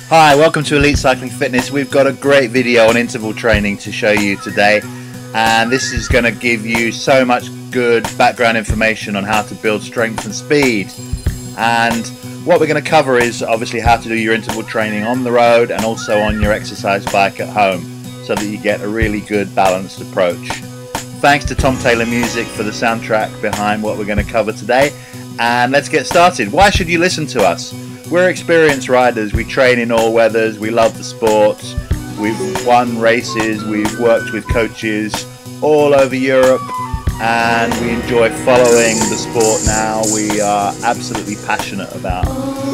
Hi, welcome to Elite Cycling Fitness. We've got a great video on interval training to show you today, and this is going to give you so much good background information on how to build strength and speed. And what we're going to cover is obviously how to do your interval training on the road and also on your exercise bike at home, so that you get a really good balanced approach. Thanks to Tom Taylor Music for the soundtrack behind what we're going to cover today, and let's get started. Why should you listen to us? We're experienced riders, we train in all weathers, we love the sport, we've won races, we've worked with coaches all over Europe, and we enjoy following the sport now. We are absolutely passionate about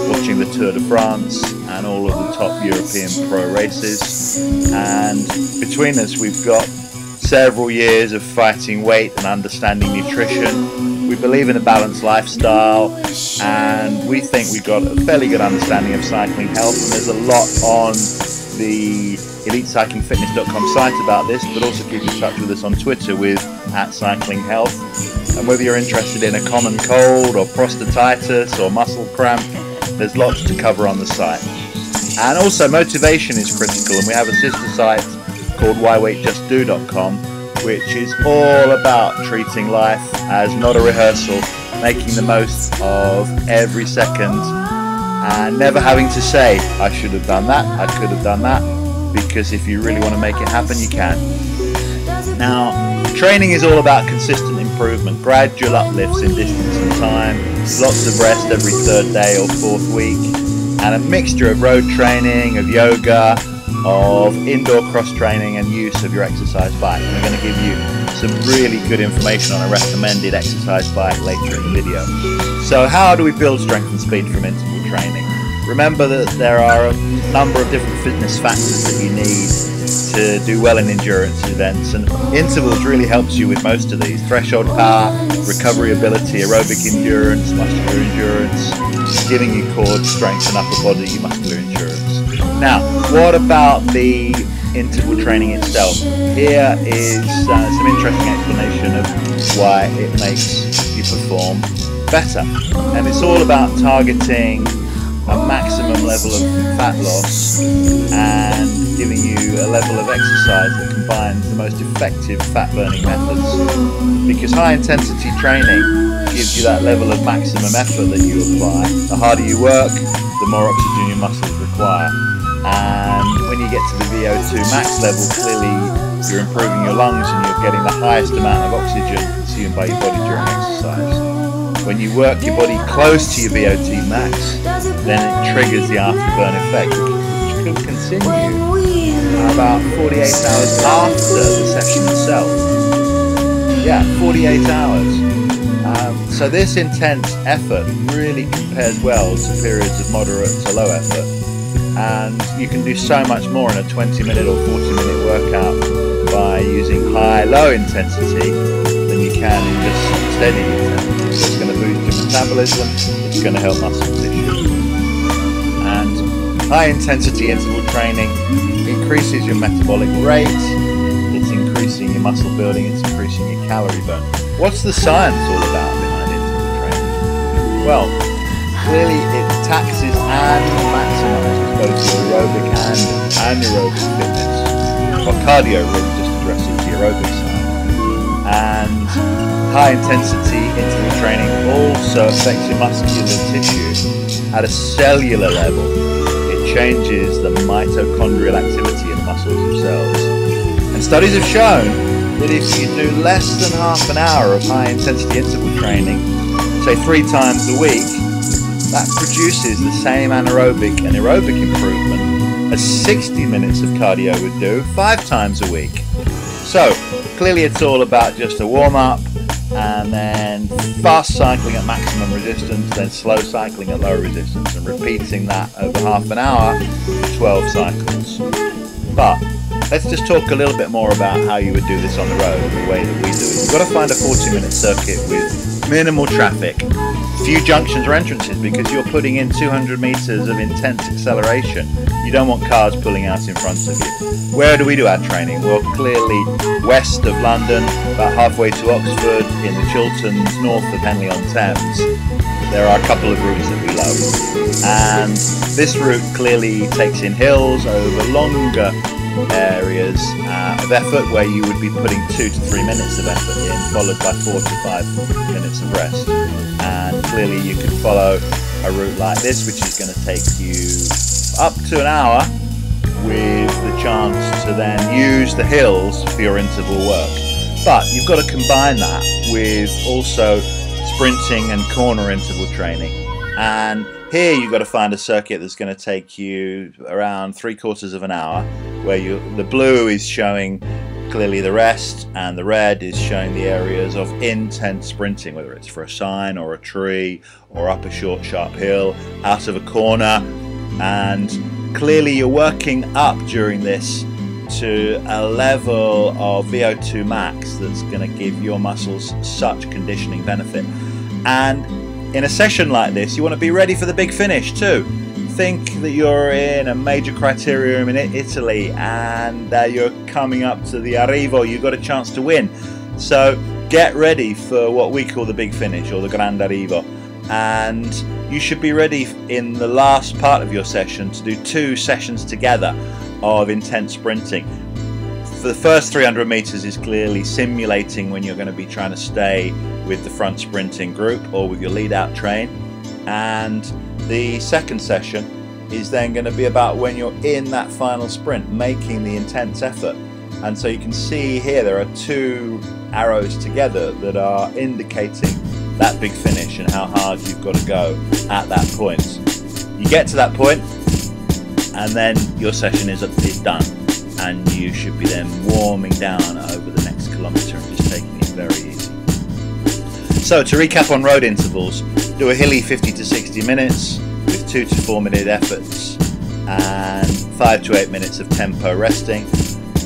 watching the Tour de France and all of the top European pro races, and between us we've got several years of fighting weight and understanding nutrition. We believe in a balanced lifestyle, and we think we've got a fairly good understanding of cycling health, and there's a lot on the elitecyclingfitness.com site about this, but also keep in touch with us on Twitter with @cyclinghealth. And whether you're interested in a common cold or prostatitis or muscle cramp, there's lots to cover on the site. And also motivation is critical, and we have a sister site called whyweightjustdo.com, which is all about treating life as not a rehearsal, making the most of every second, and never having to say, I should have done that, I could have done that, because if you really want to make it happen, you can. Now, training is all about consistent improvement, gradual uplifts in distance and time, lots of rest every third day or fourth week, and a mixture of road training, of yoga, of indoor cross training and use of your exercise bike. And we're going to give you some really good information on a recommended exercise bike later in the video. So how do we build strength and speed from interval training? Remember that there are a number of different fitness factors that you need to do well in endurance events, and intervals really helps you with most of these. Threshold power, recovery ability, aerobic endurance, muscular endurance, giving you core strength and upper body muscular endurance. Now, what about the interval training itself? Here is some interesting explanation of why it makes you perform better. And it's all about targeting a maximum level of fat loss and giving you a level of exercise that combines the most effective fat burning methods. Because high intensity training gives you that level of maximum effort that you apply. The harder you work, the more oxygen your muscles require. And when you get to the VO2 max level, clearly you're improving your lungs and you're getting the highest amount of oxygen consumed by your body during exercise. When you work your body close to your VO2 max, then it triggers the afterburn effect, which can continue about 48 hours after the session itself. Yeah, 48 hours. So this intense effort really compares well to periods of moderate to low effort. And you can do so much more in a 20-minute or 40-minute workout by using high-low intensity than you can in just steady intensity. So it's going to boost your metabolism, it's going to help muscle tissue. And high-intensity interval training increases your metabolic rate, it's increasing your muscle building, it's increasing your calorie burn. What's the science all about behind interval training? Well, clearly it taxes and maximizes both aerobic and anaerobic fitness. Well, cardio really just addresses the aerobic side. And high intensity interval training also affects your muscular tissue at a cellular level. It changes the mitochondrial activity in the muscles themselves. And studies have shown that if you do less than half an hour of high intensity interval training, say 3 times a week, that produces the same anaerobic and aerobic improvement as 60 minutes of cardio would do 5 times a week. So clearly it's all about just a warm-up, and then fast cycling at maximum resistance, then slow cycling at low resistance, and repeating that over half an hour for 12 cycles. But let's just talk a little bit more about how you would do this on the road, the way that we do it. You've got to find a 40-minute circuit with minimal traffic, few junctions or entrances because you're putting in 200 meters of intense acceleration. You don't want cars pulling out in front of you. Where do we do our training? Well, clearly west of London, about halfway to Oxford, in the Chilterns, north of Henley-on-Thames. There are a couple of routes that we love, and this route clearly takes in hills over longer areas of effort where you would be putting 2 to 3 minutes of effort in, followed by 4 to 5 minutes of rest. And clearly you can follow a route like this, which is going to take you up to an hour, with the chance to then use the hills for your interval work. But you've got to combine that with also sprinting and corner interval training. And here you've got to find a circuit that's going to take you around 3/4 of an hour, where the blue is showing clearly the rest and the red is showing the areas of intense sprinting, whether it's for a sign or a tree or up a short sharp hill, out of a corner. And clearly you're working up during this to a level of VO2 max that's going to give your muscles such conditioning benefit. And in a session like this, you want to be ready for the big finish too. Think that you're in a major criterium in Italy and you're coming up to the arrivo. You've got a chance to win. So get ready for what we call the big finish, or the grand arrivo. And you should be ready in the last part of your session to do 2 sessions together of intense sprinting. For the first 300 meters is clearly simulating when you're going to be trying to stay with the front sprinting group or with your lead out train, and the second session is then going to be about when you're in that final sprint, making the intense effort. And so you can see here there are 2 arrows together that are indicating that big finish and how hard you've got to go at that point. You get to that point and then your session is done, and you should be then warming down over the next kilometre and just taking it very easy. So to recap on road intervals, do a hilly 50 to 60 minutes with 2 to 4 minute efforts and 5 to 8 minutes of tempo resting.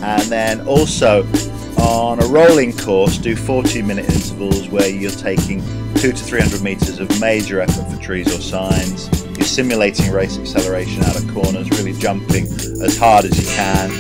And then also on a rolling course, do 40-minute intervals where you're taking 200 to 300 meters of major effort for trees or signs. You're simulating race acceleration out of corners, really jumping as hard as you can,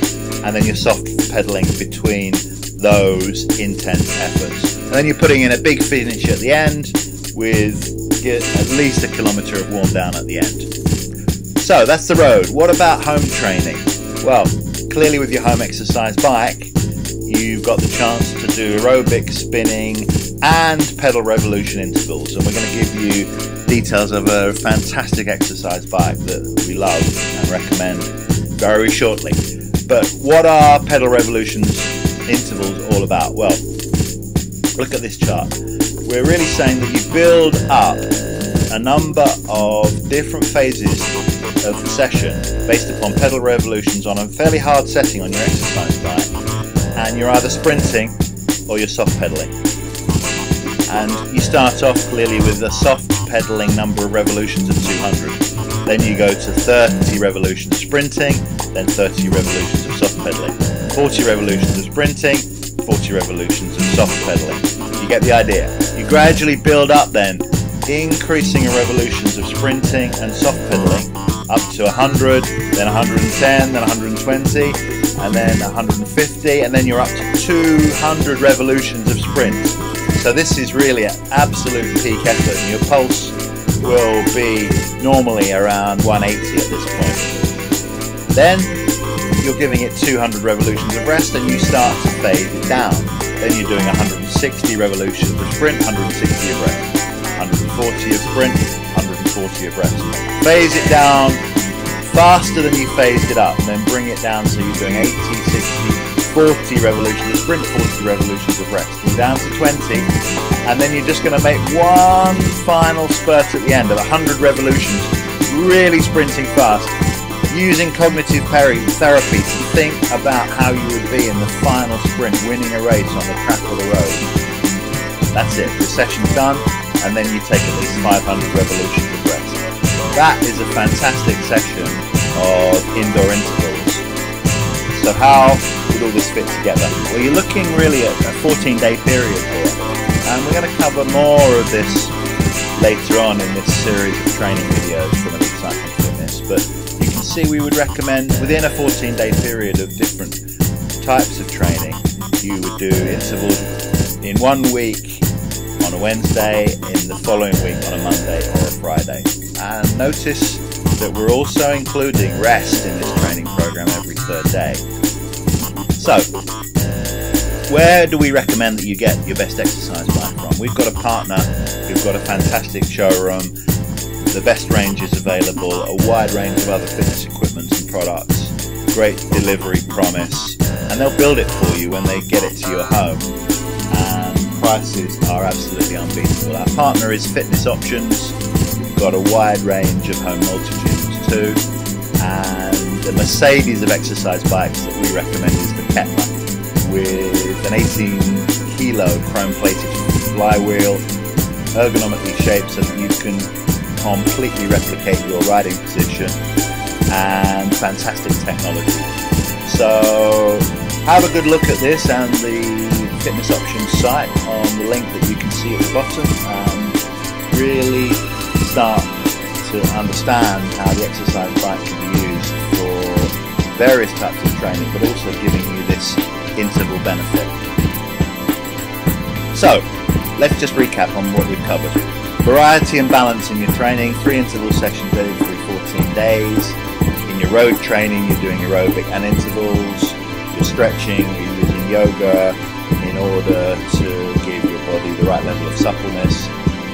and then you're soft pedaling between those intense efforts. And then you're putting in a big finish at the end with at least a kilometre of warm down at the end. So that's the road. What about home training? Well, clearly with your home exercise bike, you've got the chance to do aerobic, spinning and pedal revolution intervals, and we're going to give you details of a fantastic exercise bike that we love and recommend very shortly. But what are pedal revolutions intervals all about? Well, look at this chart. We're really saying that you build up a number of different phases of the session based upon pedal revolutions on a fairly hard setting on your exercise bike, and you're either sprinting or you're soft pedaling. And you start off clearly with a soft pedaling number of revolutions of 200. Then you go to 30 revolutions sprinting, then 30 revolutions of soft pedaling, 40 revolutions of sprinting, 40 revolutions of soft pedaling. You get the idea. You gradually build up then, increasing your revolutions of sprinting and soft pedaling up to 100, then 110, then 120, and then 150, and then you're up to 200 revolutions of sprint. So this is really an absolute peak effort, and your pulse will be normally around 180 at this point. Then you're giving it 200 revolutions of rest, and you start to fade it down. Then you're doing 160 revolutions of sprint, 160 of rest, 140 of sprint, 140 of rest. Phase it down faster than you phased it up, and then bring it down so you're doing 80, 60, 40 revolutions of sprint, 40 revolutions of rest. You're down to 20, and then you're just going to make one final spurt at the end of 100 revolutions, really sprinting fast, using cognitive therapy to think about how you would be in the final sprint, winning a race on the track or the road. That's it, the session's done, and then you take at least 500 revolutions of rest. That is a fantastic session of indoor intervals. So how would all this fit together? Well, you're looking really at a 14-day period here, and we're going to cover more of this later on in this series of training videos from Elite Cycling Fitness, but you can see we would recommend within a 14-day period of different types of training, you would do intervals in 1 week on a Wednesday, in the following week on a Monday or a Friday. And notice that we're also including rest in this training program every 3rd day. So, where do we recommend that you get your best exercise bike from? We've got a partner who've got a fantastic showroom, the best ranges available, a wide range of other fitness equipment and products, great delivery promise, and they'll build it for you when they get it to your home. And prices are absolutely unbeatable. Our partner is Fitness Options. We've got a wide range of home multi-gyms too, and the Mercedes of exercise bikes that we recommend is the Kepler, with an 18-kilo chrome-plated flywheel, ergonomically shaped so that you can completely replicate your riding position, and fantastic technology. So have a good look at this and the Fitness Options site on the link that you can see at the bottom, and really start to understand how the exercise bike can be used for various types of training, but also giving you this interval benefit. So let's just recap on what we've covered. Variety and balance in your training, 3 interval sessions every 14 days. In your road training, you're doing aerobic and intervals. You're stretching, you're using yoga in order to give your body the right level of suppleness.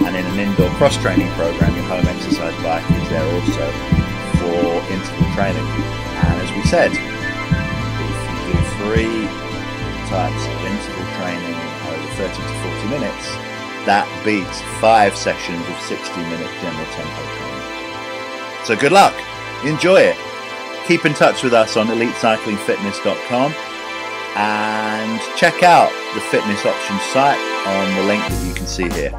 And in an indoor cross-training program, your home exercise bike is there also for interval training. And as we said, if you do 3 types of interval training over 30 to 40 minutes, that beats 5 sessions of 60-minute general tempo training. So good luck, enjoy it. Keep in touch with us on elitecyclingfitness.com and check out the Fitness Options site on the link that you can see here.